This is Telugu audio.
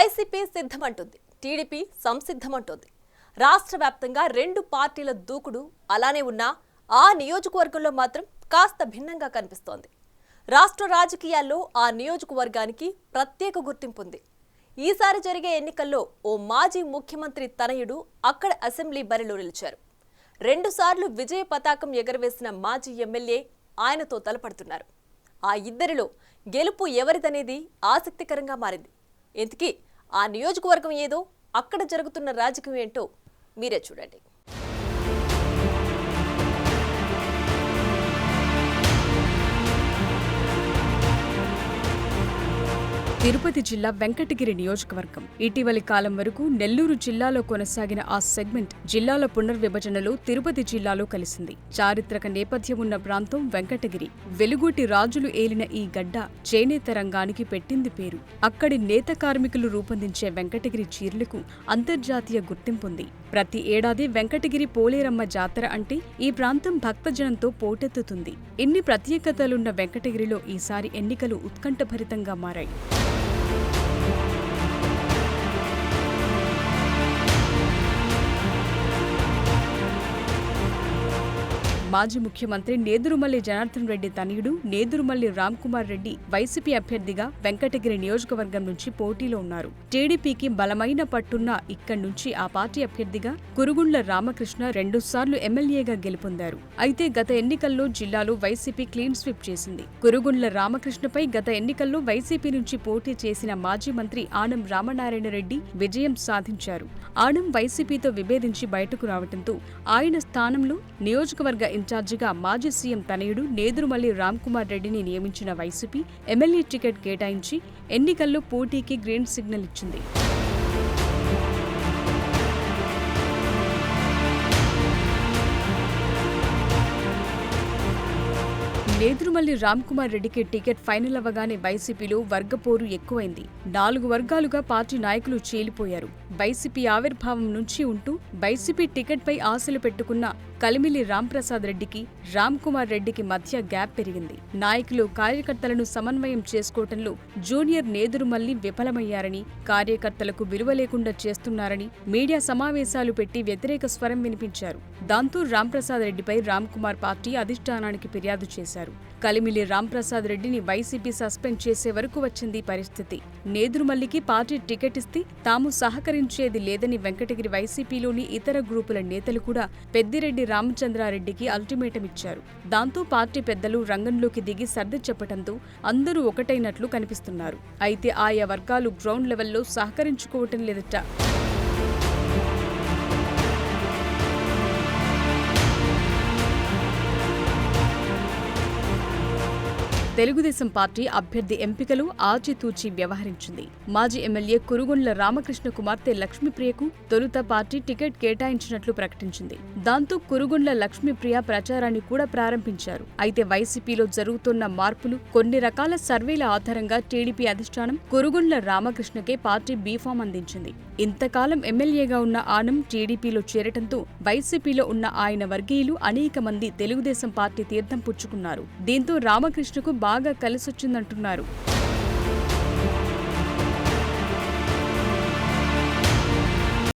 YCP సిద్ధమంటుంది, TDP సంసిద్ధమంటుంది. రాష్ట్ర వ్యాప్తంగా రెండు పార్టీల దూకుడు అలానే ఉన్నా ఆ నియోజకవర్గంలో మాత్రం కాస్త భిన్నంగా కనిపిస్తోంది. రాష్ట్ర రాజకీయాల్లో ఆ నియోజకవర్గానికి ప్రత్యేక గుర్తింపు ఉంది. ఈసారి జరిగే ఎన్నికల్లో ఓ మాజీ ముఖ్యమంత్రి తనయుడు అక్కడ అసెంబ్లీ బరిలో నిలిచారు. 2 సార్లు విజయ పతాకం ఎగరవేసిన మాజీ ఎమ్మెల్యే ఆయనతో తలపడుతున్నారు. ఆ ఇద్దరిలో గెలుపు ఎవరిదనేది ఆసక్తికరంగా మారింది. ఇంతకీ ఆ నియోజకవర్గం ఏదో, అక్కడ జరుగుతున్న రాజకీయం ఏంటో మీరే చూడండి. తిరుపతి జిల్లా వెంకటగిరి నియోజకవర్గం. ఇటీవలి కాలం వరకు నెల్లూరు జిల్లాలో కొనసాగిన ఆ సెగ్మెంట్ జిల్లాల పునర్విభజనలో తిరుపతి జిల్లాలో కలిసింది. చారిత్రక నేపథ్యం ఉన్న ప్రాంతం వెంకటగిరి. వెలుగుటి రాజులు ఏలిన ఈ గడ్డ చేనేత రంగానికి పెట్టింది పేరు. అక్కడి నేత కార్మికులు రూపొందించే వెంకటగిరి చీరలకు అంతర్జాతీయ గుర్తింపుంది. ప్రతి ఏడాది వెంకటగిరి పోలేరమ్మ జాతర అంటే ఈ ప్రాంతం భక్తజనంతో పోటెత్తుతుంది. ఇన్ని ప్రత్యేకతలున్న వెంకటగిరిలో ఈసారి ఎన్నికలు ఉత్కంఠభరితంగా మారాయి. మాజీ ముఖ్యమంత్రి నేదురుమల్లి జనార్దన్ రెడ్డి తనయుడు నేదురుమల్లి రామ్కుమార్ రెడ్డి వైసీపీ అభ్యర్థిగా వెంకటగిరి నియోజకవర్గం నుంచి పోటీలో ఉన్నారు. టీడీపీకి బలమైన పట్టున్న ఇక్కడి నుంచి ఆ పార్టీ అభ్యర్థిగా కురుగుండ్ల రామకృష్ణ 2 సార్లు ఎమ్మెల్యేగా గెలుపొందారు. అయితే గత ఎన్నికల్లో జిల్లాలో వైసీపీ క్లీన్ స్వీప్ చేసింది. కురుగుండ్ల రామకృష్ణపై గత ఎన్నికల్లో వైసీపీ నుంచి పోటీ చేసిన మాజీ మంత్రి ఆనం రామనారాయణ రెడ్డి విజయం సాధించారు. ఆనం వైసీపీతో విభేదించి బయటకు రావడంతో ఆయన స్థానంలో నియోజకవర్గ ఇన్ఛార్జిగా మాజీ సీఎం తనయుడు నేదురుమల్లి రామ్కుమార్ రెడ్డిని నియమించిన వైసీపీ ఎమ్మెల్యే టికెట్ కేటాయించి ఎన్నికల్లో పోటీకి గ్రీన్ సిగ్నల్ ఇచ్చింది. నేదురుమల్లి రామ్కుమార్ రెడ్డికి టికెట్ ఫైనల్ అవ్వగానే వైసీపీలో వర్గపోరు ఎక్కువైంది. 4 వర్గాలుగా పార్టీ నాయకులు చీలిపోయారు. వైసీపీ ఆవిర్భావం నుంచి ఉంటూ వైసీపీ టికెట్పై ఆశలు పెట్టుకున్న కలిమిలి రాంప్రసాద్ రెడ్డికి రామ్కుమార్ రెడ్డికి మధ్య గ్యాప్ పెరిగింది. నాయకులు కార్యకర్తలను సమన్వయం చేసుకోవటంలో జూనియర్ నేదురుమల్లి విఫలమయ్యారని, కార్యకర్తలకు విలువ లేకుండా చేస్తున్నారని మీడియా సమావేశాలు పెట్టి వ్యతిరేక స్వరం వినిపించారు. దాంతో రాంప్రసాద్ రెడ్డిపై రామ్కుమార్ పార్టీ అధిష్టానానికి ఫిర్యాదు చేశారు. కలిమిలి రాంప్రసాద్ రెడ్డిని వైసీపీ సస్పెండ్ చేసే వరకు వచ్చింది పరిస్థితి. నేదురుమల్లికి పార్టీ టికెట్ ఇస్తే తాము సహకరించేది లేదని వెంకటగిరి వైసీపీలోని ఇతర గ్రూపుల నేతలు కూడా పెద్దిరెడ్డి రామచంద్రారెడ్డికి అల్టిమేటం ఇచ్చారు. దాంతో పార్టీ పెద్దలు రంగంలోకి దిగి సర్ది చెప్పడంతో అందరూ ఒకటైనట్లు కనిపిస్తున్నారు. అయితే ఆయా వర్గాలు గ్రౌండ్ లెవెల్లో సహకరించుకోవటం లేదట. తెలుగుదేశం పార్టీ అభ్యర్థి ఎంపికలు ఆచితూచి వ్యవహరించింది. మాజీ ఎమ్మెల్యే కురుగుండ్ల రామకృష్ణ కుమార్తె లక్ష్మీప్రియకు తొలుత పార్టీ టికెట్ కేటాయించినట్లు ప్రకటించింది. దాంతో కురుగుండ్ల లక్ష్మీప్రియ ప్రచారాన్ని కూడా ప్రారంభించారు. అయితే వైసీపీలో జరుగుతున్న మార్పులు, కొన్ని రకాల సర్వేల ఆధారంగా టీడీపీ అధిష్టానం కురుగుండ్ల రామకృష్ణకే పార్టీ బీఫామ్ అందించింది. ఇంతకాలం ఎమ్మెల్యేగా ఉన్న ఆనం టీడీపీలో చేరటంతో వైసీపీలో ఉన్న ఆయన వర్గీయులు అనేక మంది తెలుగుదేశం పార్టీ తీర్థం పుచ్చుకున్నారు. దీంతో రామకృష్ణకు బాగా కలిసొచ్చిందంటున్నారు.